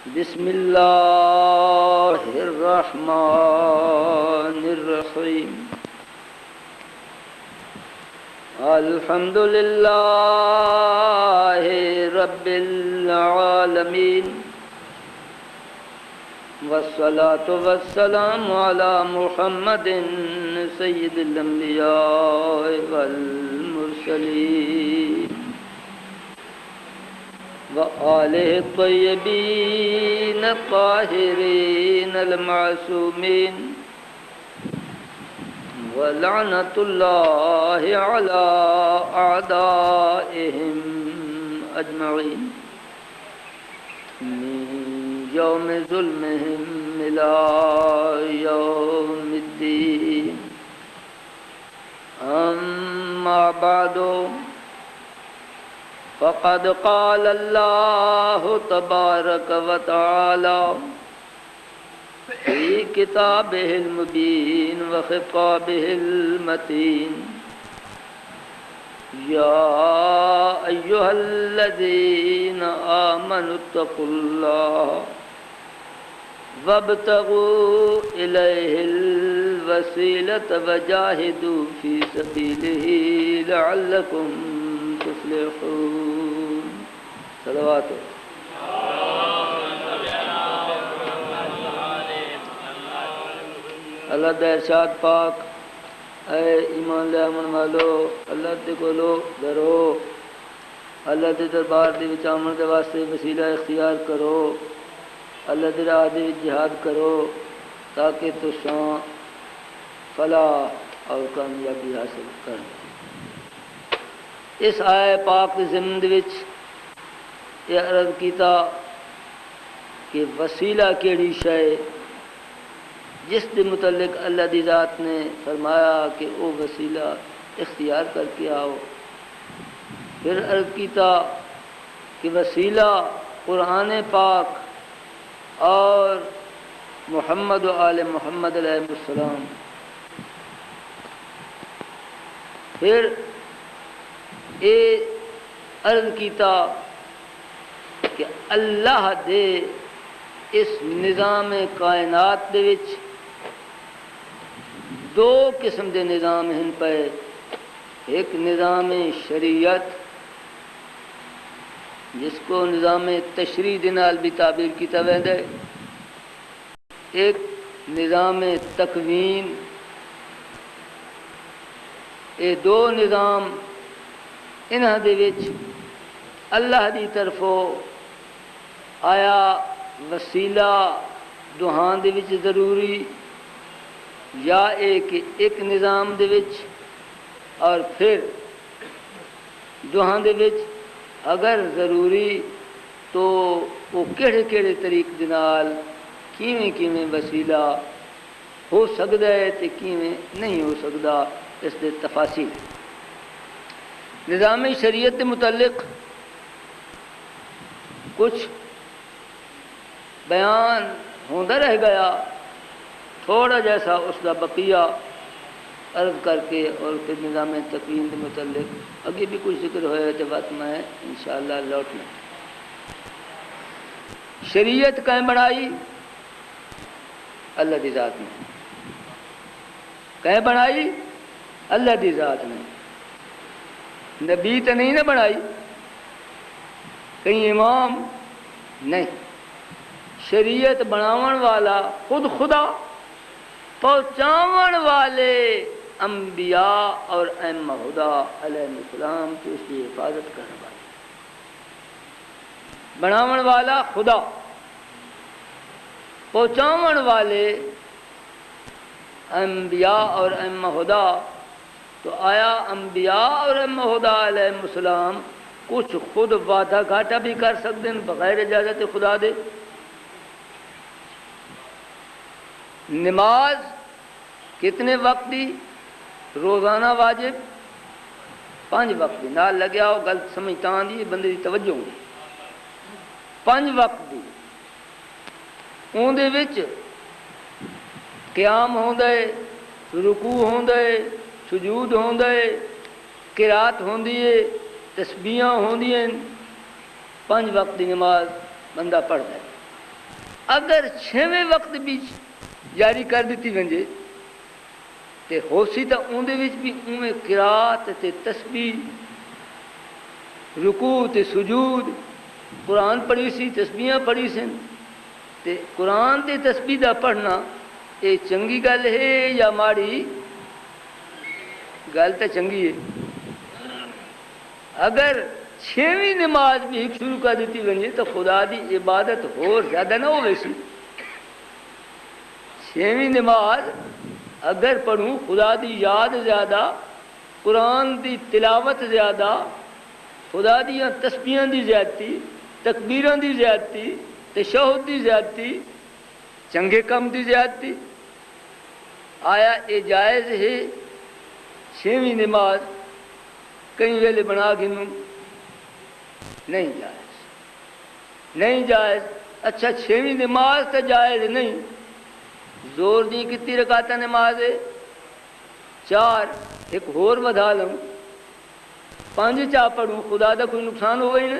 بسم اللہ الرحمن الرحیم الحمد للہ رب العالمین والصلاة والسلام علی محمد سید الانبیاء والمرسلین وآلہ الطیبین الطاہرین المعصومین ولعنۃ اللہ علی اعدائہم اجمعین من یوم ظلمہم الی یوم الدین اما بعد فقد قال اللہ تبارک وتعالی فی کتابہ المبین وخطابہ المتین یا ایہا الذین آمنوا اتقوا اللہ وابتغوا الیہ الوسیلۃ وجاہدوا فی سبیلہ لعلکم تفلحون صلوات اللہ دے ارشاد پاک اے ایمان لے امن والو اللہ دے کولو ڈرو اللہ دے دربار دے وچ آمن دے واسطے وسیلہ اختیار کرو اللہ دے راہ دے وچ جہاد کرو تاکہ تساں فلاح اور کامیابی حاصل کر اس آئے پاک دے ضمن دے وچ یہ عرض کیتا کہ وسیلہ کیڑی شے جس کے متعلق اللہ دی ذات نے فرمایا کہ وہ وسیلہ اختیار کر کے آؤ پھر عرض کیتا کہ وسیلہ قرآن پاک اور محمد و آل محمد علیہ السلام پھر اے عرض کیتا کہ اللہ دے اس نظام کائنات دے وچ دو قسم دے نظام ہیں پہ ایک نظام شریعت جس کو نظام تشریع دے نال بھی تعبیر کیتا ویندا ہے ایک نظام تکوین اے دو نظام انہاں دے وچ اللہ دی طرفوں آیا وسیلہ دوہاں دے وچ ضروری یا ایک نظام دے وچ اور پھر دوہاں دے وچ اگر ضروری تو وہ کیڑے کیڑے طریق دے نال کیویں وسیلہ ہو سکدا ہے تے کیویں نہیں ہو سکدا اس دے تفاصیل نظام شریعت کے متعلق کچھ بیان ہوتا رہ گیا تھوڑا جیسا اس کا بقیہ عرض کر کے اور پھر نظام تکوین کے متعلق اگے بھی کچھ ذکر ہوئے تو بات میں انشاءاللہ لوٹنا شریعت کہیں بنائی اللہ دی ذات نے کہیں بنائی اللہ دی ذات نے نبی تو نہیں نہ بنائی کہیں امام نہیں شریعت بناون والا خود خدا پہنچاون والے انبیاء اور ائمہ خدا علیہ السلام کی اس کی حفاظت کرنے والے بناون والا خدا پہنچاون والے انبیاء اور ائمہ خدا تو آیا انبیاء اور ائمہ خدا علیہ السلام کچھ خود وعدہ گھاٹا بھی کر سکتے ہیں بغیر اجازت خدا دے نماز کتنے وقت دی روزانہ واجب 5 وقت دی نال لگیا ہو غلط سمجھتا دی بندے دی توجہ ہوگی 5 وقت دی اون دے وچ قیام ہوندا ہے رکوع ہوندا ہے سجود ہوندا ہے قرات ہوندی ہے تسبیحاں ہوندیاں 5 وقت دی نماز بندہ پڑھتا ہے. اگر 6ویں وقت بھی جاری کر دیتی ونجے تے ہو سی تو اندے وچ بھی اویں قرات تے تسبیح رکوع تے سجود قرآن پڑھی سی تسبیحاں پڑھی سن تے قرآن تے تسبیح دا پڑھنا یہ چنگی گل ہے یا ماڑی گل تو چنگی ہے. اگر 6ویں نماز بھی ایک شروع کر دیتی ونجے تو خدا دی عبادت اور زیادہ نہ ہوئے سی. 6ویں نماز اگر پڑھوں خدا دی یاد زیادہ قرآن دی تلاوت زیادہ خدا دیاں تسبیحاں دی زیادتی تکبیراں دی زیادتی تشہد دی زیادتی چنگے کم دی زیادتی آیا یہ جائز ہے 6ویں نماز کئی ویلے بنا گنوں نہیں جائز نہیں جائز. اچھا 6ویں نماز تو جائز نہیں زور دی کتنی رکعت نماز ہے 4 ایک ہور ودھا لوں 5 چا پڑھوں خدا دا کوئی نقصان ہو گئی نا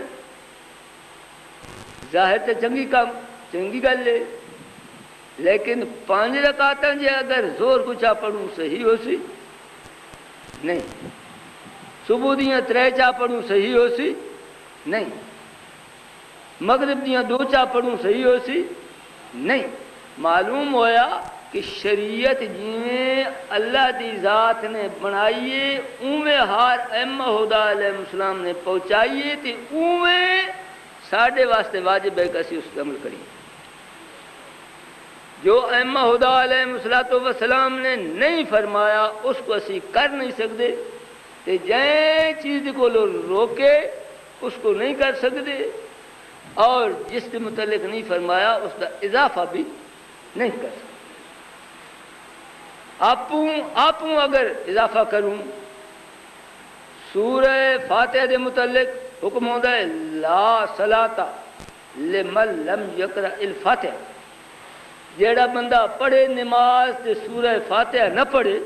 ظاہر تو چنگی کام چنگی گل ہے لیکن 5 رکعت جے اگر زور کو چا پڑھوں صحیح ہو سی نہیں. صبح دیاں 3 چا پڑھوں صحیح ہو سی نہیں. مغرب دیاں 2 چا پڑھوں صحیح ہو سی نہیں. معلوم ہویا کہ شریعت جیویں اللہ دی ذات نے بنائیے اویں ہر ائمہ خدا علیہ السلام نے پہنچائیے تے اویں ساڈے واسطے واجب ہے کہ اسی اس پہ عمل کریے. جو ائمہ خدا علیہ السلام نے نہیں فرمایا اس کو اسی کر نہیں سکتے تے جائیں چیز کو روکے اس کو نہیں کر سکتے اور جس کے متعلق نہیں فرمایا اس کا اضافہ بھی نہیں کر سکتے. آپ اگر اضافہ کروں سورہ فاتحہ دے متعلق حکم ہوتا ہے لا صلاۃ لمن لم یقرأ الفاتحہ. جیڑا بندہ پڑھے نماز تے سورہ فاتحہ نہ پڑھے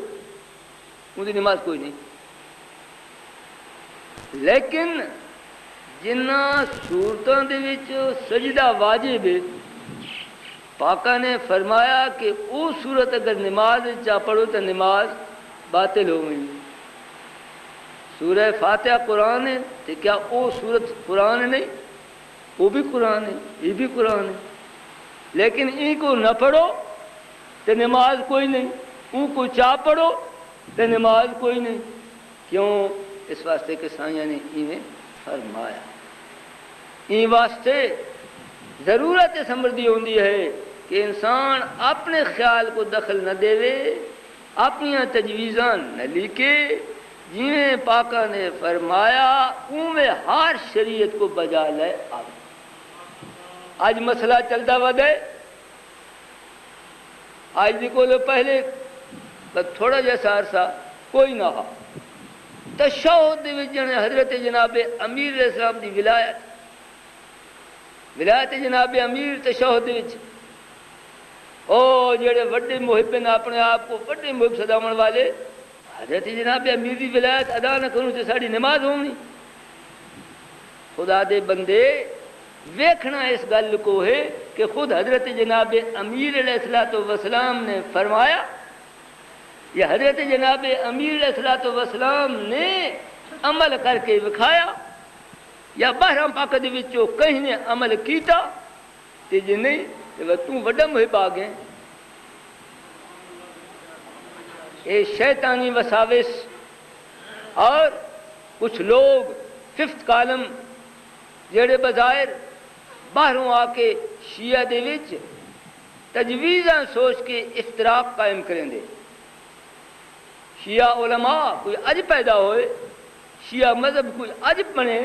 ان کی نماز کوئی نہیں. لیکن جنہ صورتوں دے وچ سجدہ واجب ہے پاکا نے فرمایا کہ وہ صورت اگر نماز چا پڑھو تو نماز باطل ہو گئی. سورہ فاتحہ قرآن ہے تو کیا وہ صورت قرآن نہیں؟ وہ بھی قرآن ہے یہ بھی قرآن ہے. لیکن ان کو نہ پڑھو تو نماز کوئی نہیں ان کو چا پڑھو تو نماز کوئی نہیں. کیوں؟ اس واسطے کہ سائیاں نے انہیں فرمایا. ان واسطے ضرورت سمجھدی ہوندی ہے کہ انسان اپنے خیال کو دخل نہ دے اپنی تجویزاں نہ لکھے جنہیں پاکا نے فرمایا اویں ہر شریعت کو بجا لے. آج مسئلہ چلتا ودے آج دی کو پہلے تھوڑا جیسا عرصہ کوئی نہ ہو تشہد دے وچ حضرت جناب امیر علیہ السلام دی ولایت جناب امیر تشہد دے وچ او جڑے وڈے محب نے اپنے آپ کو وڈے محب سداون والے حضرت جناب امیر دی ولایت ادا نہ کروں تے ساڈی نماز ہونی. خدا دے بندے ویکھنا اس گل کو ہے کہ خود حضرت جناب امیر علیہ السلام نے فرمایا یا حضرت جناب امیر علیہ السلام نے عمل کر کے دکھایا یا بہرام پاک دے وچوں کہیں نے عمل کیتا تے جے نہیں تے تو وڈا محب آ گئے. اے شیطانی وساوس اور کچھ لوگ 5th کالم جڑے بظاہر باہروں آ کے شیعہ دے وچ تجویزاں سوچ کے افتراق قائم کریں دے. شیعہ علماء کوئی اج پیدا ہوئے شیعہ مذہب کوئی اج بنے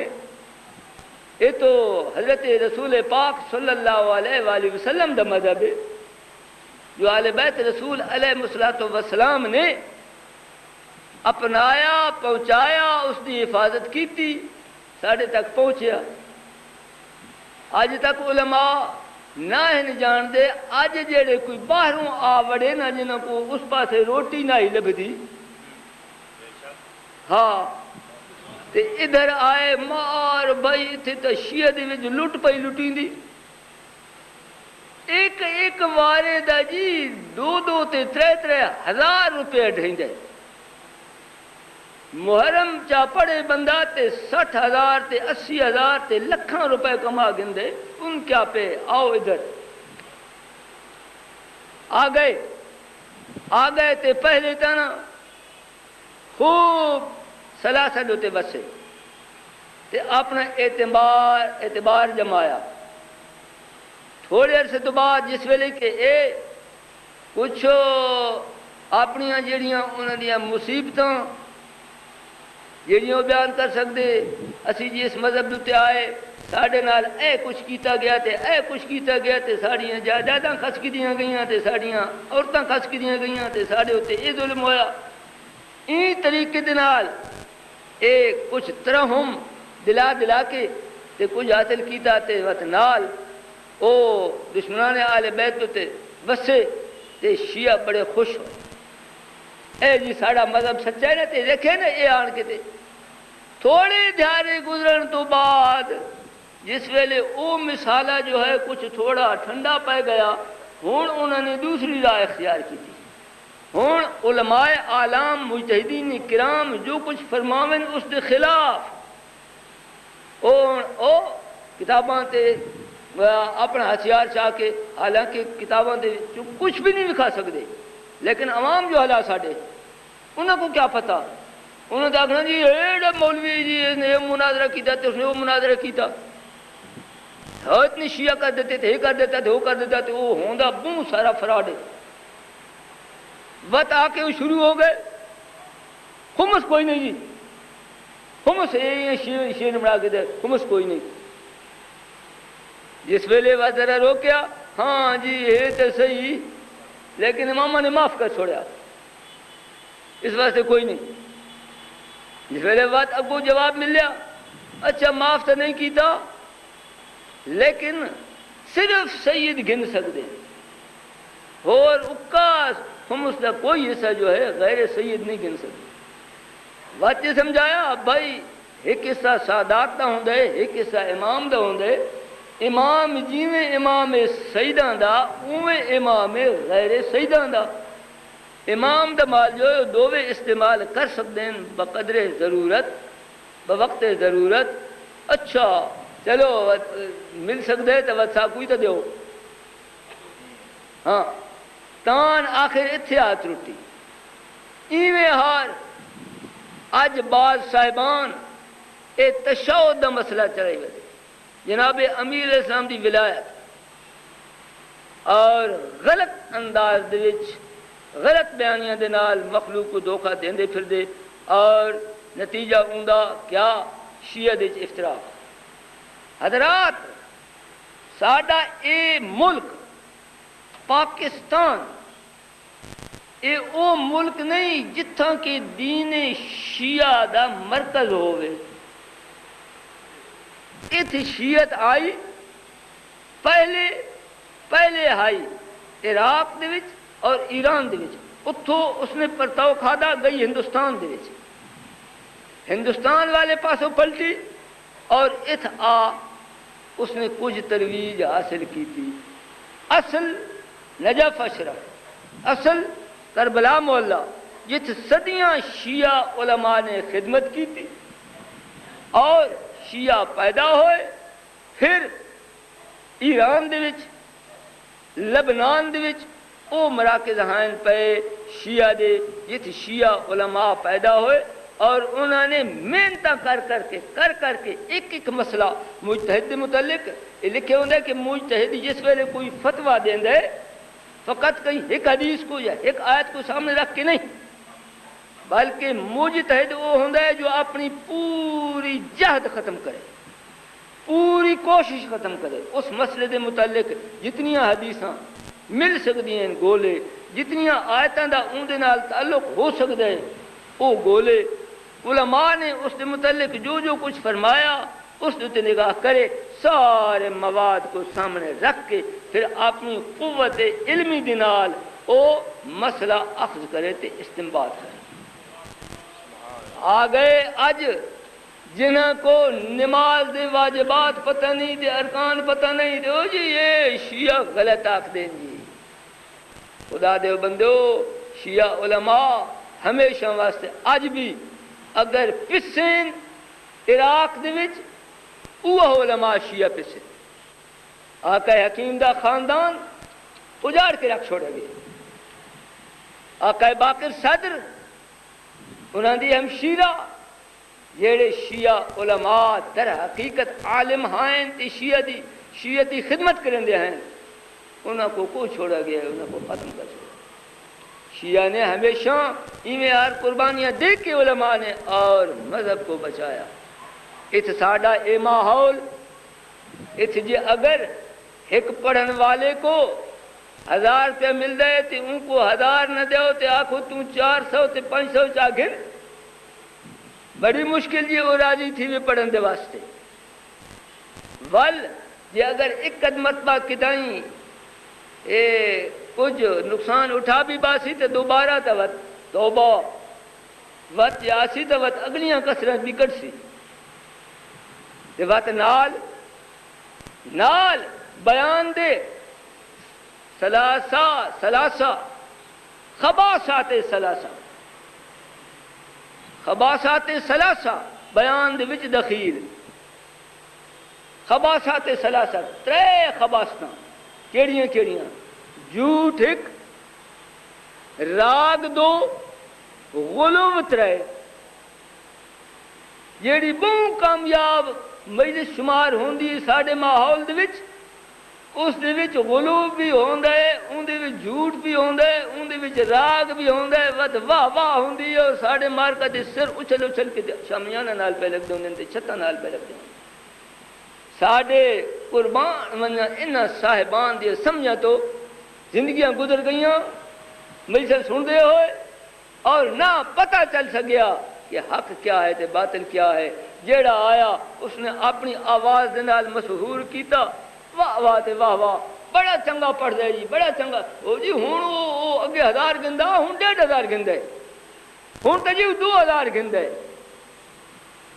یہ تو حضرت رسول پاک صلی اللہ علیہ وآلہ وسلم دا مذہب ہے جو آل بیت رسول علیہ السلام نے اپنایا پہنچایا اس کی حفاظت کی ساڑھے تک پہنچیا. اج تک علماء نہ ہن جان دے اج جڑے کوئی باہروں آ وڑے نہ جنہاں کو اس پاسے روٹی نہ ہی لبھی ہاں تے ادھر آئے مار بھائی تھے تو شیعہ دے وچ لٹ پئی لٹیندی ایک ایک وارے دا جی 2 تے 3 ہزار روپے ڈھینڈے محرم چا پڑے بندہ تے 60,000 تے 80,000 تے لکھاں روپے کما گندے ان کیا پہ آؤ ادھر آ گئے تے پہلے تنا خوب سلاسل ہوتے بسے تے اپنا اعتبار جمایا تھوڑے عرصے تو بعد جس ویلے کہ اے کچھ اپنیاں جڑیاں انہاں دیاں مصیبتاں جڑیاں بیان کر سکتے اسی جی اس مذہب دے آئے ساڈے نال اے کچھ کیتا گیا تے ساڑیاں جائیداداں خس کیتیاں گئیاں تے ساڑیاں عورتاں خس کیتیاں گئیاں تے ساڈے اوتے اے ظلم ہویا این طریقے دے نال اے کچھ ترہم دلا کے تے کچھ حاصل کیتا تے وقت نال او دشمنان آل بیت تے بسے تے شیعہ بڑے خوش ہوئے اے جی ساڑا مذہب سچا ہے نا تے دیکھے نا اے آن کے تے تھوڑے دھیارے گزرن تو بعد جس ویلے او مثالہ جو ہے کچھ تھوڑا ٹھنڈا پہ گیا ہون انہوں نے دوسری راہ اختیار کی تھی ہون علماء عالم مجتہدین کرام جو کچھ فرماون اس دے خلاف او کتاباں تے اپنا ہتھیار چاہ کے حالانکہ کتاباں تے کچھ بھی نہیں لکھا سکتے لیکن عوام جو حالات ساڑے انہوں کو کیا پتہ انہوں نے آخنا جی ایڈا مولوی جی اس نے یہ مناظرہ کیتا تے اس نے وہ مناظرہ کیتا اتنی شیعہ کر دیتے تھے یہ کر دیتا تھے وہ کر دیتا تھے وہ ہوندہ بہت سارا فراڈ ہے وقت آ کے وہ شروع ہو گئے خمس کوئی نہیں جی خمس شیر بنا کے دے خمس کوئی نہیں جس ویلے وہ ذرا روکیا ہاں جی یہ تو صحیح لیکن امامہ نے معاف کر چھوڑیا اس واسطے کوئی نہیں جس ویلے بات اگو جواب ملیا اچھا معاف تو نہیں کیتا لیکن صرف سید گن سکتے اور اکاس ہم اس کا کوئی حصہ جو ہے غیر سید نہیں گن سکتے بات یہ سمجھایا بھائی ایک حصہ سادات دا ہوں دے ایک حصہ امام دا ہوں دے امام جیویں امام سیدان دا اویں امام غیر سیدان دا امام دا مال جو ہے دووے استعمال کر سکتے ہیں بقدر ضرورت بوقت ضرورت اچھا چلو مل سکتے ہیں تو وقت کوئی تو دیو ہاں تان آخر اتھے ہاتھ روٹی ایویں ہار اج بعض صاحبان اے تشہد دا مسئلہ چلائی وے جناب امیر اسلام دی ولایت اور غلط انداز دے وچ غلط بیانیاں دے نال مخلوق کو دھوکہ دیندے پھر دے اور نتیجہ اوندا کیا شیعہ دے افتراق حضرات ساڈا اے ملک پاکستان اے او ملک نہیں جتھاں کہ دین شیعہ دا مرکز ہوئے اتھ شیعت آئی پہلے آئی عراق دے وچ اور ایران دے وچ اتھوں اس نے پرتاؤ کھادا گئی ہندوستان دے وچ ہندوستان والے پاسوں پلٹی اور اتھ اس نے کچھ ترویج حاصل کی تھی اصل نجف اشرف اصل کربلا محلہ جت صدیاں شیعہ علماء نے خدمت کی تھی اور شیعہ پیدا ہوئے پھر ایران دے وچ لبنان دے وچ او مراکز ہیں پہ شیعہ دے جت شیعہ علماء پیدا ہوئے اور انہوں نے محنت کر کے ایک مسئلہ مجتہد متعلق لکھے ہوندے کہ مجتہد جس ویلے کوئی فتویٰ دیندے فقط کہیں ایک حدیث کو یا ایک آیت کو سامنے رکھ کے نہیں بلکہ مجتہد وہ ہوندے جو اپنی پوری جہد ختم کرے پوری کوشش ختم کرے اس مسئلے دے متعلق جتنیاں حدیثاں مل سکتی ہیں گولے جتنیاں آیتاں دا اون دے نال تعلق ہو سکتا ہے وہ گولے علماء نے اس کے متعلق جو کچھ فرمایا اس تے نگاہ کرے سارے مواد کو سامنے رکھ کے پھر اپنی قوت علمی دنال او مسئلہ اخذ کرے تے استنباط کرے آ گئے اج جنہاں کو نماز دے واجبات پتہ نہیں دے ارکان پتہ نہیں دے جی یہ شیعہ غلط آکھ دیں جی خدا دے بندو شیعہ علماء ہمیشہ واسطے اج بھی اگر پسین عراق دے وچ اوہ علماء شیعہ پسین آقا حکیم دا خاندان اجاڑ کے رکھ چھوڑے گئے آقا باقر صدر انہاں دی ہمشیرہ جیڑے شیعہ علماء در حقیقت عالم ہیں تے شیعہ دی خدمت کرن دے ہیں انہاں کو چھوڑا گیا ہے انہاں کو ختم کر چھوڑا شیعہ نے ہمیشہ ایویں ہر قربانیاں دے کے علماء نے اور مذہب کو بچایا ات ساڈا اے ماحول ات جی اگر ایک پڑھن والے کو 1000 روپیہ مل جائے تو ان کو 1000 نہ دیو تو آخو تم 400 تے 500 چاہ گھر بڑی مشکل جی وہ راضی تھی بھی پڑھن دے واسطے ول جی اگر ایک مرتبہ کتائیں کچھ نقصان اٹھا بھی باسی تو دوبارہ تو توبہ وقت آسی تو وقت اگلیاں کسرت بھی کٹ سی وقت نال بیان دے سلاسہ خباسات سلاسہ بیان دے وچ دخیل خباسات سلاسہ 3 خباستاں کیڑیاں جھوٹ 1 راگ 2 غلو 3 جیڑی بہت کامیاب مجلس شمار ہوندی ساڈے ماحول دے وچ اس دے وچ غلو بھی ہوندا ہے اون دے وچ جھوٹ بھی ہوندا ہے اون دے وچ راگ بھی ہوندا ہے ود واہ واہ ہوندی ہے اور ساڈے مارکا دے سر اچھل کے شامیانہ نال پہ لگ دے تے چھتاں نال پہ لگ دے ساڈے قربان من انہاں صاحبان دی سمجھا تو زندگیاں گزر گئیاں مجلس سن دے ہوئے اور نہ پتہ چل سکیا کہ حق کیا ہے تے باطل کیا ہے جیڑا آیا اس نے اپنی آواز دے نال مشہور کیتا واہ واہ تے واہ واہ بڑا چنگا پڑھ دے جی بڑا چنگا او جی ہن او اگے 1000 گندا ہن 1500 گندا ہے ہن تے جی 2000 گندا ہے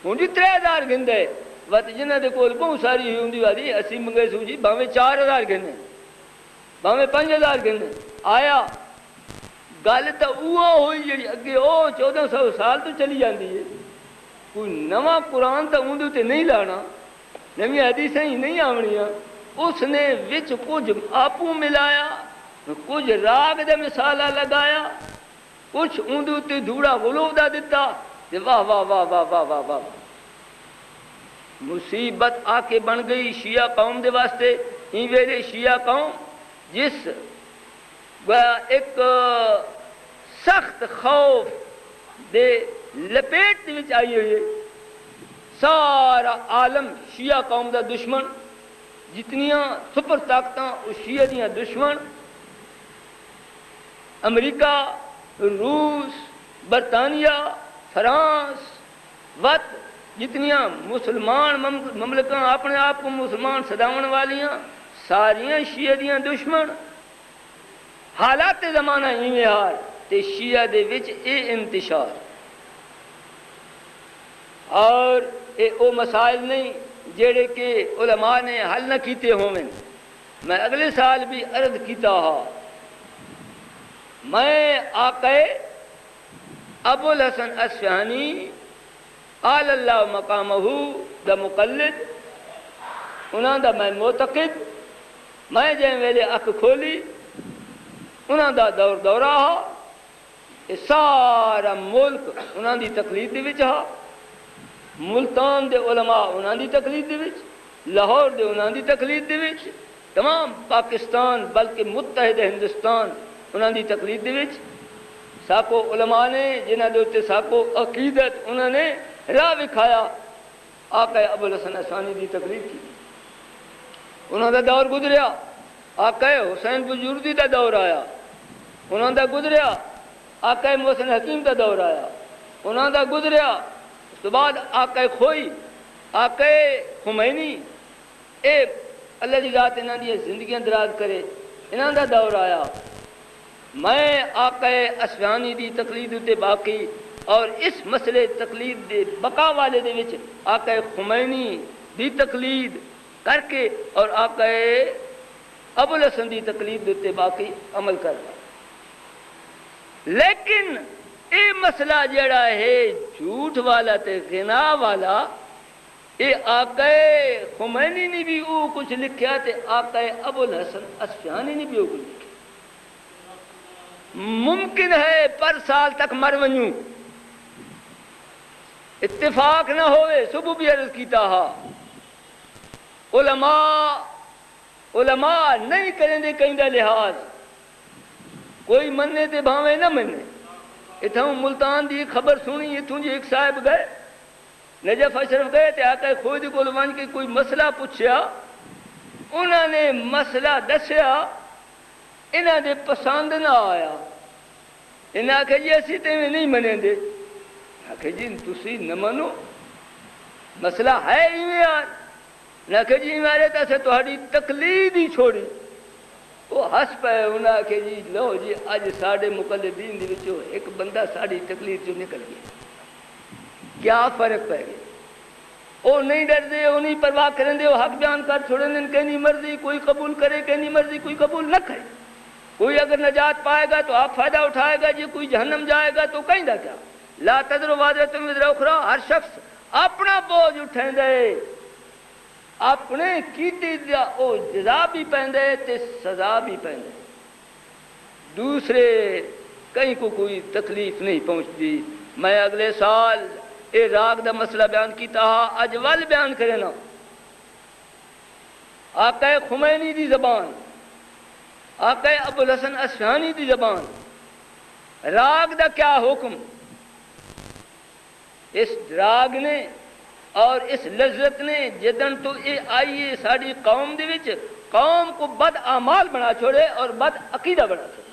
ہن جی 3000 گندا ہے وقت جنہاں دے کول بہت ساری ہوندی وادی اسی منگے سو جی باویں 4000 گنے باویں 5000 گنے آیا گل تو وہ ہوئی جی اگے او 1400 سال تو چلی جاندی ہے کوئی نواں قرآن تو اندر تے نہیں لانا نویں حدیثیں ہی نہیں آونیاں اس نے وچ کچھ آپوں ملایا کچھ راگ دے مثالہ لگایا کچھ اندر تے دھوڑا غلو دا دیتا تے واہ واہ واہ واہ واہ واہ واہ مصیبت آ کے بن گئی شیعہ قوم دے واسطے ہی ویلے شیعہ قوم جس ایک سخت خوف دے لپیٹ دے وچ آئی ہوئی ہے سارا عالم شیعہ قوم دا دشمن جتنیاں سپر طاقتاں اس شیعہ دیاں دشمن امریکہ روس برطانیہ فرانس وقت جتنیاں مسلمان مملکاں اپنے آپ کو مسلمان صداون والیاں ساریاں شیعہ دیاں دشمن حالات زمانہ ایویں حال تے شیعہ دے وچ اے انتشار اور اے او مسائل نہیں جیڑے کہ علماء نے حل نہ کیتے ہوئے میں اگلے سال بھی عرض کیتا ہا میں آقا ابو الحسن اصفہانی آل اللہ مقامہ دا مقلد انہاں دا میں معتقد میں جائیں ویلے اکھ کھولی انہاں دا دورہ ہا یہ سارا ملک انہاں دی تقلید دے وچ ہا ملتان دے علماء انہاں دی تقلید دے وچ لاہور دے انہاں دی تقلید دے وچ تمام پاکستان بلکہ متحد ہندوستان انہاں دی تقلید دے وچ ساکو علماء نے جنہاں دے اوتے ساکو عقیدت انہاں نے راہ وکھایا آقا ابو الحسن اصفہانی دی تقلید کی انہاں دا دور گزریا آقا حسین بجوردی دا دور آیا انہاں دا گزریا آقا محسن حکیم دا دور آیا انہاں دا گزریا اس کے بعد آقا کھوئی آقا خمینی اے اللہ دی ذات انہاں دی زندگیاں دراز کرے انہاں دا دور آیا میں آقا اصفہانی دی تقلید تے باقی اور اس مسئلے تقلید دے بقا والے دے وچ آقا خمینی دی تقلید کر کے اور آقا ابو الحسن دی تقلید دیتے باقی عمل کرنا. لیکن اے مسئلہ جڑا ہے جھوٹ والا تے غنا والا، اے آقا خمینی نے بھی او کچھ لکھیا تے آقا ابو الحسن اصفہانی نے بھی او کچھ لکھیا. ممکن ہے پر سال تک مر ونجوں اتفاق نہ ہوئے. صبح بھی عرض کیتا ہا علماء نہیں کریں دے کہیں دا لحاظ، کوئی مننے تے بھاوے نہ مننے. اتھوں ملتان دی خبر سنی، اتھوں جی ایک صاحب گئے نجف اشرف گئے تے آقا خود کو لوان کے کوئی مسئلہ پوچھیا، انہوں نے مسئلہ دسیا، انہوں نے پسند نہ آیا. انہوں نے کہا جی اسی تے میں نہیں منیں دے. کہ جی تسی نہ منو، مسئلہ ہے ہی میں یار. نہ کہ جی مارے تاسے تہاڈی تقلید ہی چھوڑی. وہ ہس پے. انہاں کہ جی لو جی اج ساڈے مقلدین دے وچوں ایک بندہ ساڈی تقلید چوں نکل گیا. کیا فرق پے گیا؟ وہ نہیں ڈردے، وہ نہیں پرواہ کریں دے، وہ حق بیان کر چھوڑیں دے. کہنی مرضی کوئی قبول کرے، کہنی مرضی کوئی قبول نہ کرے. کوئی اگر نجات پائے گا تو آپ فائدہ اٹھائے گا، جی کوئی جہنم جائے گا تو کہیں دا کیا. لا تذر وازرۃ وزر اخری. ہر شخص اپنا بوجھ اٹھیں دے، اپنے کیتی دا او جزا بھی پیندے تے سزا بھی پیندے. دوسرے کہیں کو کوئی تکلیف نہیں پہنچتی. میں اگلے سال اے راگ دا مسئلہ بیان کیتا ہا، اج ول بیان کرے نا. آقا خمینی دی زبان، آقا ابو الحسن اصفہانی دی زبان، راگ دا کیا حکم. اس راگ نے اور اس لذت نے جدن تو اے آئیے ساری قوم دے وچ قوم کو بد اعمال بنا چھوڑے اور بد عقیدہ بنا چھوڑے.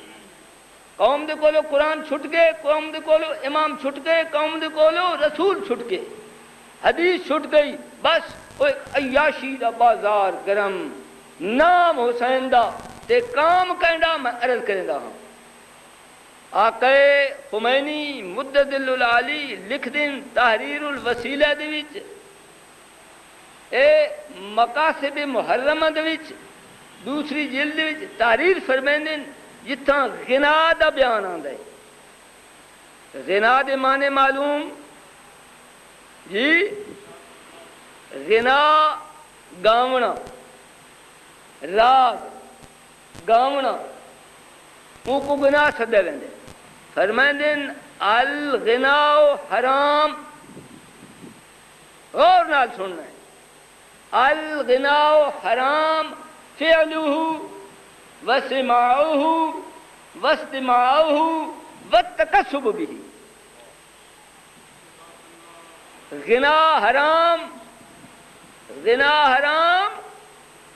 قوم دے کولو قرآن چھٹ گئے، قوم دے کولو امام چھٹ گئے، قوم دے کولو رسول چھٹ گئے، حدیث چھٹ گئی. بس وہ عیاشی دا بازار گرم، نام حسین دا تے کام کہندا. میں عرض کریں دا ہاں آقا خمینی مدد العالی لکھ دن تحریر الوسیلہ دے وچ اے مقاصد محرمہ دے وچ دوسری جلد وچ تحریر فرمیندن جتھاں غنا دا بیان آندا ہے. غنا دے معنی معلوم جی؟ غنا گاونا، راگ گاونا، وہ کو گناہ سدے ویندے. فرمائندن الغناء حرام. غور نال سننا ہے. الغناء حرام فعلہ وسماعہ واستماعہ والتکسب به. غنا حرام. غنا حرام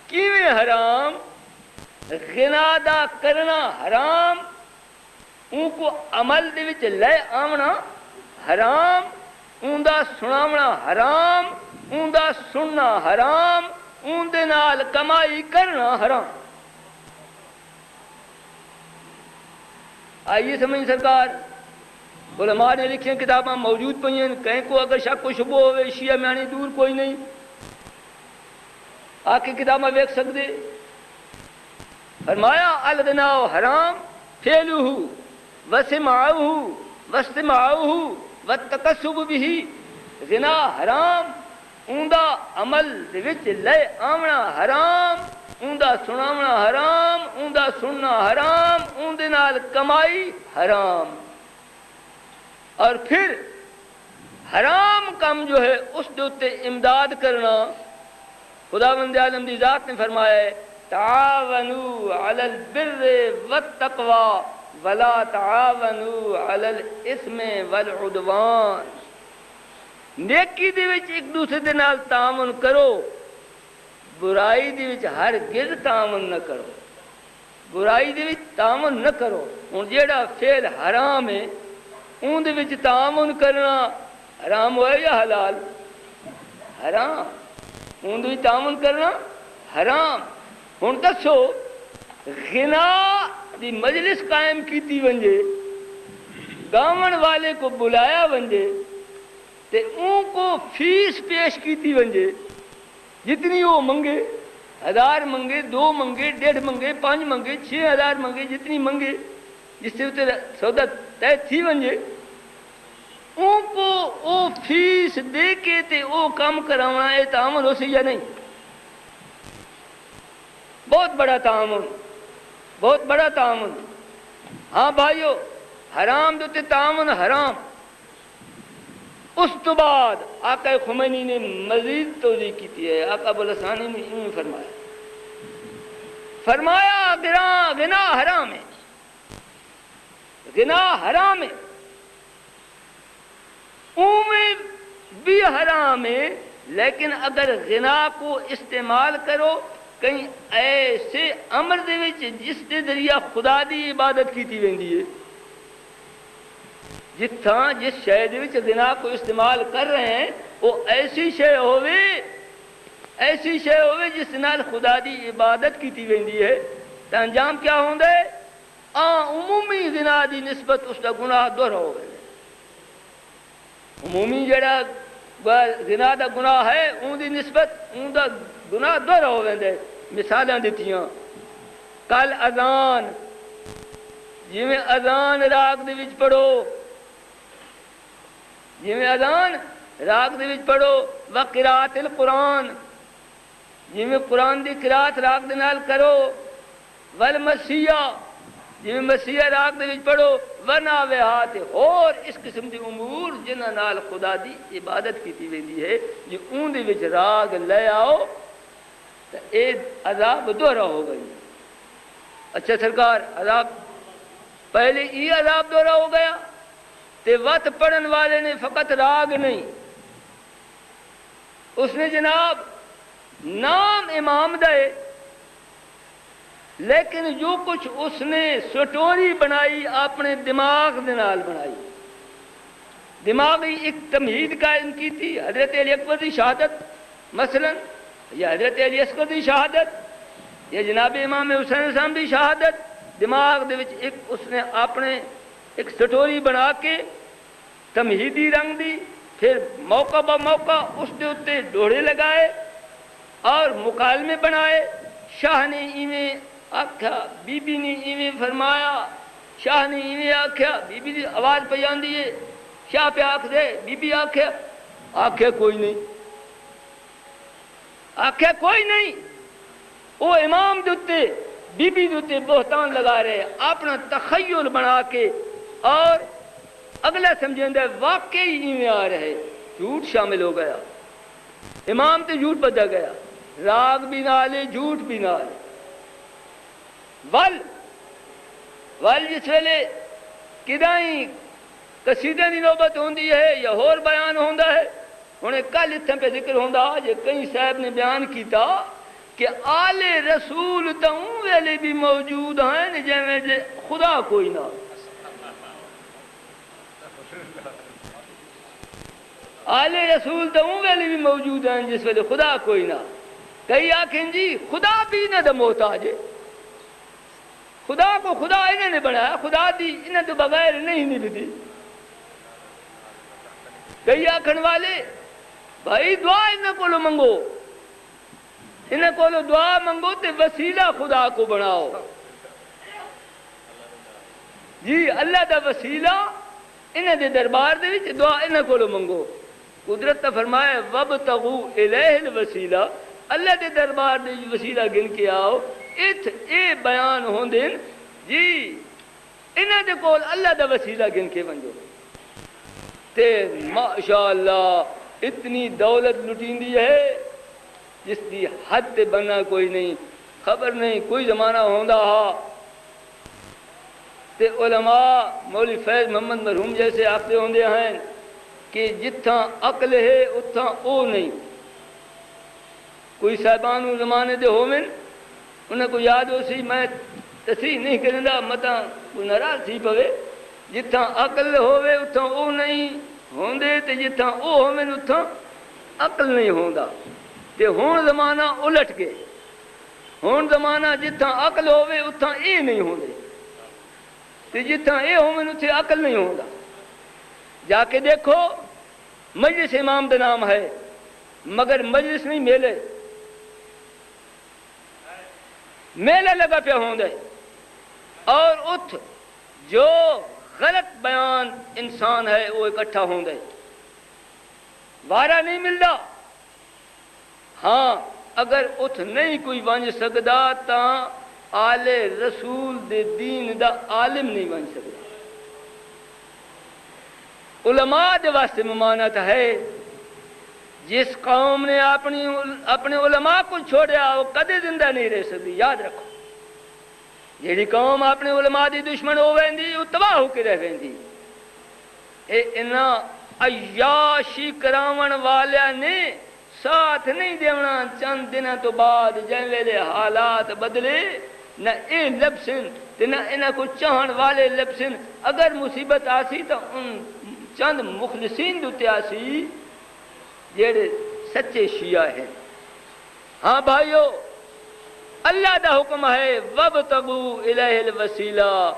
کیویں حرام؟ غنا دا کرنا حرام، ان کو عمل دے وچ لے آونا حرام، ان دا سناونا حرام، ان دا سننا حرام، ان دے نال کمائی کرنا حرام. آئیے سمجھ سرکار. علماء نے لکھی کتاباں موجود پئی ہیں. کہیں کو اگر شک و شبہ ہوئے شیعہ میانی دور کوئی نہیں، آ کے کتاباں ویکھ سکدے. فرمایا الغناء حرام فعلہ وسماعہ واستماعہ والتکسب به. غنا حرام، اون دا عمل دے وچ لے آونا حرام، اون دا سناونا حرام، اون دا سننا حرام، اون دے نال کمائی حرام. اور پھر حرام کم جو ہے اس دے اتے امداد کرنا. خداوند عالم دی ذات نے فرمایا ہے تعاونوا علی البر والتقوی ولا تعاونوا علی الاثم والعدوان. نیکی دے وچ ایک دوسرے دے نال تعاون کرو، برائی دے وچ ہرگز تعاون نہ کرو. برائی دے وچ تعاون نہ کرو. ہن جیڑا فعل حرام ہے اون دے وچ تعاون کرنا حرام ہوئے یا حلال؟ حرام. اون دے وچ تعاون کرنا حرام. ہن دسو غنا دی مجلس قائم کیتی ونجے گاون والے کو بلایا ونجے تے اون کو فیس پیش کیتی ونجے جتنی وہ منگے 1000 منگے 2 منگے 1.5 منگے 5 منگے 6000 منگے جتنی منگے جس سے اتنے سودا طے تھی ونجے اون کو او فیس دے کے تے او کام کراونا ہے تعاون ہو سی یا نہیں؟ بہت بڑا تعاون، بہت بڑا تعاون۔ ہاں بھائیو حرام دوتے تعاون حرام۔ اس تو بعد آقا خمینی نے مزید توضیح کی ہے، آقا ابوالحسانی نے یوں فرمایا غنا حرام ہے، غنا حرام ہے، میں بھی حرام ہے، لیکن اگر غنا کو استعمال کرو کہیں ایسے امر دے وچ جس دے ذریعہ خدا دی عبادت کیتی ویندی ہے، جس شے دے وچ غنا کو استعمال کر رہے ہیں وہ ایسی شے ہوئے جس نال خدا دی عبادت کیتی ویندی ہے تو انجام کیا ہوندا ہے؟ عمومی غنا دی نسبت اس دا گناہ دوہرا ہو گیا۔ عمومی جڑا غنا دا گناہ ہے اون دی نسبت اون دا گناہ دوہرا ہو ویندے۔ مثالاں دتیاں کل اذان، جویں اذان راگ دے وچ پڑھو، جویں اذان راگ دے وچ پڑھو، وقراءۃ القرآن، جویں قرآن دی قرات راگ دے نال کرو، والمسیح، جویں مسیح راگ دے وچ پڑھو، وناوہات، اور اس قسم دے امور جنہاں نال خدا دی عبادت کیتی ویندی ہے، جے اون دے وچ راگ لے آؤ تو اے عذاب دوہرا ہو گئی۔ اچھا سرکار عذاب پہلے یہ عذاب دوہرا ہو گیا تے وت پڑھن والے نے فقط راگ نہیں، اس نے جناب نام امام دے، لیکن جو کچھ اس نے سٹوری بنائی اپنے دماغ دے نال بنائی، دماغی ایک تمہید قائم کی تھی، حضرت علی اکبر کی شہادت مثلا، یا حضرت علی اصغر کی شہادت، یا جناب امام حسین صاحب کی شہادت، دماغ دے وچ ایک اس نے اپنے ایک سٹوری بنا کے تمہیدی رنگ دی، پھر موقع با موقع اس دے اتے ڈوڑے لگائے اور مکالمے بنائے۔ شاہ نے ایویں آکھیا، بی بی نے ایویں فرمایا، شاہ نے ایویں آکھیا، بی بی دی آواز پہ آندی ہے، شاہ پہ آکھ دے، بی بی آکھیا کوئی نہیں، آکھیا کوئی نہیں، وہ امام دوتے بی بی دوتے بہتان لگا رہے، اپنا تخیل بنا کے، اور اگلا سمجھیں دے واقعی ایویں آ رہے، جھوٹ شامل ہو گیا، امام تے جھوٹ بدل گیا، راگ بھی نالے جھوٹ بھی نالے۔ ول جس ویلے کدائیں قصیدے دی نوبت ہوندی ہے یا ہور بیان ہوندا ہے، انہیں کل اتھے پہ ذکر ہوندا جے کئی صاحب نے بیان کیتا کہ آل رسول تو اون ویلے بھی موجود ہیں جیویں جے خدا کوئی نہ، آل رسول تو اون ویلے بھی موجود ہیں جس ویلے خدا کوئی نہ۔ کئی آکھیں جی خدا بھی انہیں دا محتاج ہے، خدا کو خدا انہیں نے بنایا، خدا دی انہیں تو بغیر نہیں نبھتی۔ کئی آکھن والے بھائی دعا انہیں کو لو منگو، انہیں کو لو دعا منگو تے وسیلہ خدا کو بناؤ، جی اللہ دا وسیلہ انہیں دے دربار دے وچ دعا انہیں کو لو منگو۔ قدرت نے فرمایا وَابْتَغُوا إِلَيْهِ الْوَسِيلَةَ، اللہ دے دربار دے وسیلہ گن کے آؤ۔ اے بیان ہوندے جی انہاں دے کول اللہ دا وسیلہ گن کے ونجو تے ماشاءاللہ اتنی دولت لٹیندی ہے جس دی حد تے بننا کوئی نہیں، خبر نہیں کوئی زمانہ ہوندا ہا تے علماء مولوی فیض محمد مرحوم جیسے آختے ہوندے ہیں کہ جتھاں عقل ہے اتھاں او نہیں۔ کوئی صاحبان زمانے دے ہومن انہیں کو یاد ہو سی، میں تصریح نہیں کرندا متا کوئی ناراض تھی پوے، جتھاں عقل ہوے اتھاں او نہیں ہوندے تے جتھاں او ہومن اتھاں عقل نہیں ہوندا۔ تے ہون زمانہ الٹ کے، ہون زمانہ جتھاں عقل ہوے اتھاں اے نہیں ہوندے تے جتھاں اے ہومن اتھے عقل نہیں ہوندا۔ جا کے دیکھو مجلس امام دا نام ہے مگر مجلس نہیں میلے میلہ لگا پیا ہوندے اور ات جو غلط بیان انسان ہے وہ اکٹھا ہوندے وارا نہیں ملتا ہاں اگر ات نہیں کوئی ونج سکدا تا آل رسول دے دین دا عالم نہیں بن سکتا علماء دے واسطے ممانت ہے جس قوم نے اپنے علماء کو چھوڑیا وہ کدے زندہ نہیں رہ سکتی یاد رکھو جیڑی قوم اپنے علماء دی دشمن ہو ویندی وہ تباہ ہو کے رہ ویندی اے انہاں عیاشی کراون والیاں نے ساتھ نہیں دیونا چند دنوں تو بعد جن ویلے حالات بدلے نہ اے لبسن نہ انہاں کو چاہن والے لبسن اگر مصیبت آسی تو ان چند مخلصین دوتے آسی جیڑے سچے شیعہ ہیں ہاں بھائیو اللہ دا حکم ہے وَابْتَغُوا إِلَيْهِ الْوَسِيلَةَ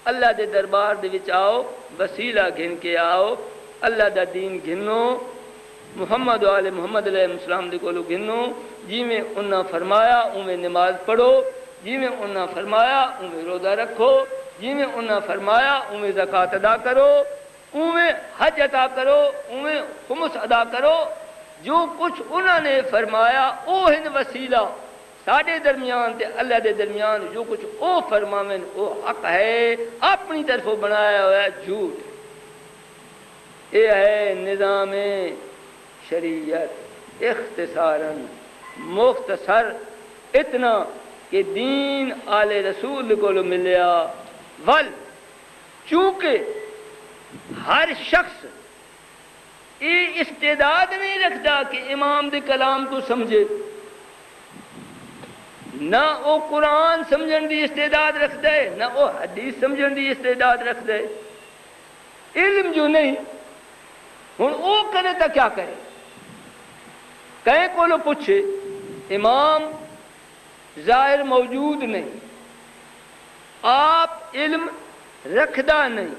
اللہ دے دربار دے وچ آؤ وسیلہ گھن کے آؤ اللہ دا دین گھنو محمد و آل محمد علیہ السلام دے کولو گھنو جی میں انہاں فرمایا اویں نماز پڑھو جی میں انہاں فرمایا اویں روزہ رکھو جی میں انہاں فرمایا اویں زکوٰۃ ادا کرو اویں حج ادا کرو اویں خمس ادا کرو جو کچھ انہوں نے فرمایا او ہن وسیلہ ساڈے درمیان تے اللہ دے درمیان جو کچھ او فرماویں او حق ہے اپنی طرفوں بنایا ہوا ہے جھوٹ یہ ہے نظام شریعت اختصاراً مختصر اتنا کہ دین آل رسول کو ملیا ول چونکہ ہر شخص یہ استعداد نہیں رکھتا کہ امام دے کلام کو سمجھے نہ وہ قرآن سمجھن دی استعداد رکھتا ہے نہ وہ حدیث سمجھن دی استعداد رکھتا ہے علم جو نہیں ہن وہ کرے تو کیا کرے کہیں کو لو پوچھے امام ظاہر موجود نہیں آپ علم رکھدا نہیں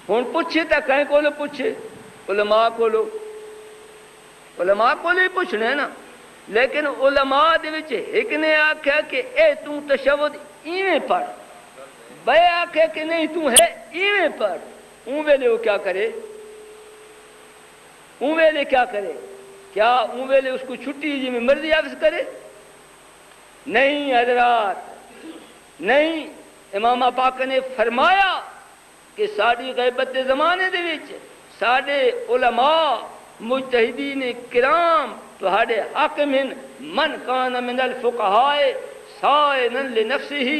ہن پوچھے تو کہیں کو لو پوچھے علماء کو لو ہی پوچھنے ہیں نا لیکن علماء دے وچ ایک نے آکھیا کہ اے تو تشہد ایویں پڑھ بے آکھے کہ نہیں تو ہے ایویں پڑھ اون ویلے وہ کیا کرے اون ویلے کیا کرے کیا اون ویلے اس کو چھٹی جی میں مرضی حفظ کرے نہیں حضرات نہیں امام پاک نے فرمایا کہ ساڈی غیبت دے زمانے دے وچ ساڈے علماء مجتہدین کرام تہاڈے حاکم من کان من الفقہاء صائنا لنفسہ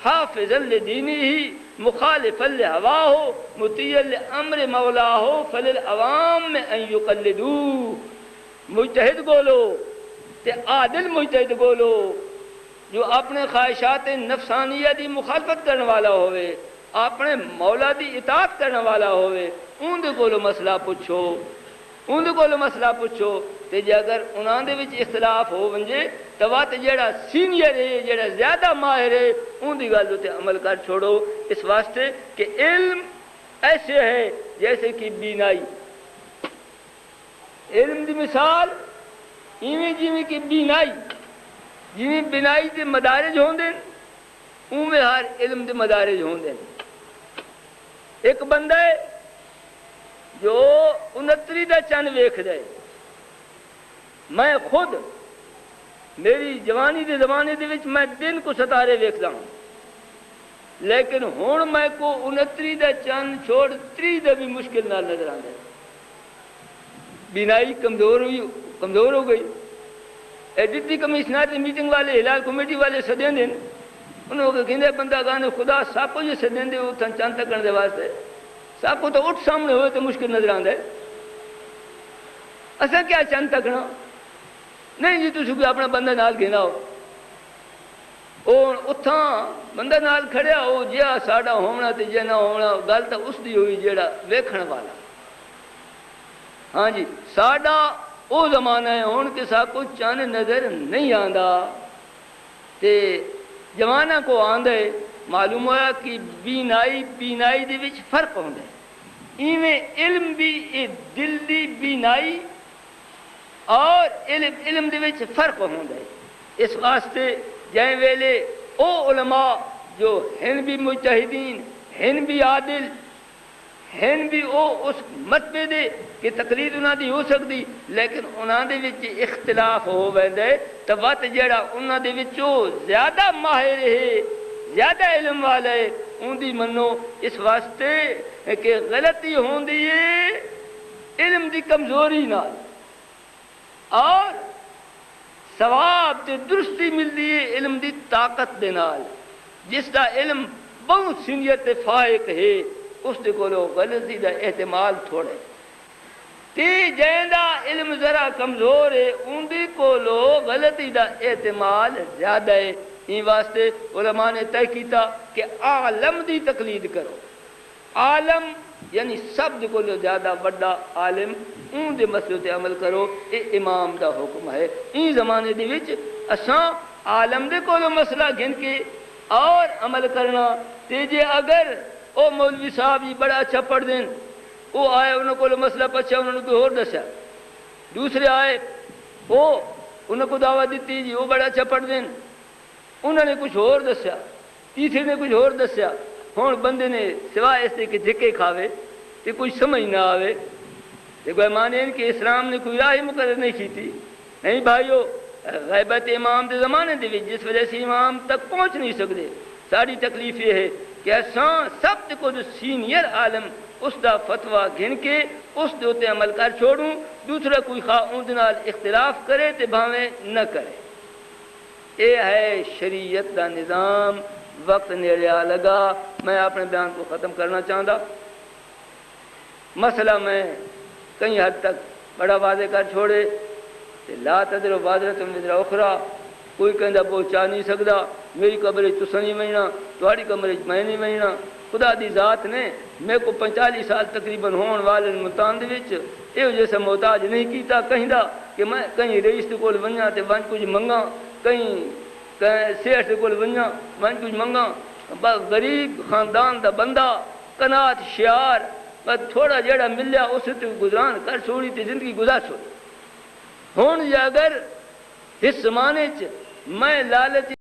حافظا لدینہ مخالفا لہواہ مطیعا لامر مولاہ فللعوام ان یقلدوہ مجتہد بولو تے عادل مجتہد بولو جو اپنے خواہشات نفسانیہ دی مخالفت کرنے والا ہوئے اپنے مولا دی اطاعت کرنے والا ہوئے ان دے کولو مسئلہ پوچھو تے جے اگر انہاں دے وچ اختلاف ہو ونجے تو وقت جیڑا سینئر ہے جیڑا زیادہ ماہر ہے ان دی گل تے عمل کر چھوڑو اس واسطے کہ علم ایسے ہے جیسے کہ بینائی علم دی مثال ایویں جویں کہ بینائی جویں بینائی دے مدارج ہوندے اوویں ہر علم دے مدارج ہوندے ایک بندہ ہے جو 69 دا چند ویکھ دے میں خود میری جوانی دے زمانے دے وچ میں دن کو ستارے ویکھدا ہوں لیکن ہن میں کو 69 دا چند چھوڑ 30 دا بھی مشکل نہ نظر آندا بینائی کمزور ہو گئی ڈپٹی کمشنر میٹنگ والے ہلال کمیٹی والے سدیں دن انہوں کو کہندے بندہ گانے خدا سب کو جو سدیں دے وہ چند تکن دے واسطے سب کو تو اٹھ سامنے ہوئے تو مشکل نظر آندا ہے اساں کیا چند تکنا نہیں جی تسی کوئی اپنا بندہ نال گھنا ہو او اتھاں بندہ نال کھڑیا ہو جیا ساڈا ہونا تے جے نہ ہونا گل تو اس دی ہوئی جیڑا ویکھن والا ہاں جی ساڈا او زمانہ ہے ہن کہ سب کو چند نظر نہیں آندا تے زمانہ کو آندا ہے معلوم ہوا کہ بینائی دے وچ فرق ہوندا ہے ایویں علم بھی دل دی بینائی اور علم دے وچ فرق ہوندا ہے. اس واسطے جائیں ویلے او علماء جو ہن بھی مجتہدین ہن بھی عادل ہن بھی او اس مرتبے دے کہ تقلید انہاں دی ہو سکتی لیکن انہاں دے وچ اختلاف ہو ویندا ہے تے وقت جیڑا انہاں دے وچوں زیادہ ماہر ہے زیادہ علم والا ہے ان دی منو اس واسطے کہ غلطی ہوندی ہے علم دی کمزوری نال اور ثواب تے درستی ملتی ہے علم دی طاقت دے نال. جس دا علم بہت سنیت تے فائق ہے اس دے کولو غلطی دا احتمال تھوڑے تے جیندا علم ذرا کمزور ہے ان دی کولو غلطی دا احتمال زیادہ ہے. این واسطے علماء نے طے کیتا کہ عالم دی تقلید کرو. عالم یعنی سب دے کولو زیادہ بڑا عالم ان دے مسئلے تے عمل کرو اے امام دا حکم ہے. این زمانے دے وچ اساں عالم دے کولو مسئلہ گن کے اور عمل کرنا تے جے اگر او مولوی صاحب جی بڑا اچھا پڑھ دین وہ آئے انہوں کو مسئلہ پچھا انہوں نے کوئی اور دسیا دوسرے آئے وہ انہوں کو دعوت دیتی جی وہ بڑا اچھا پڑھ دین انہوں نے کچھ اور دسیا تیسرے نے کچھ اور دسیا. ہوں بندے نے سوائے اس کہ دھکے کھاوے تو کچھ سمجھ نہ آوے تے کوئی مانے کہ اسلام نے کوئی راہ مقرر نہیں کی تھی. نہیں بھائیو غیبت امام دے زمانے دے وچ جس وجہ سے امام تک پہنچ نہیں سکتے ساری تکلیف یہ ہے کہ اساں سب کو جو سینئر عالم اس دا فتویٰ گھن کے اس دے اتے عمل کر چھوڑوں دوسرا کوئی خواہ ان نال اختلاف کرے تے بھاویں نہ کرے. اے ہے شریعت دا نظام. وقت نیڑے آ لگا میں اپنے بیان کو ختم کرنا چاہتا. مسئلہ میں کئی حد تک بڑا واضح کر چھوڑے کہ لا تدر بادرت وزر اخرى کوئی کہندا پہنچا نہیں سکتا میری قبر تساں نہیں وہنا تہاڈی قبر میں نہیں وہنا. خدا دی ذات نے میں کو 45 سال تقریباً ہون والے ملتان دے وچ یہ جیسا محتاج نہیں کیتا کہندا کہ میں کہیں رئیس دے کول ونجا تے ون کچھ منگا کہیں سیٹھ دے کول ونجا ون کچھ منگا. غریب خاندان دا بندہ قناعت شعار بس تھوڑا جیڑا ملیا اس تے گزران کر چھوڑی تے زندگی گزار چھوڑی. ہن اگر اس زمانے چ میں لالچ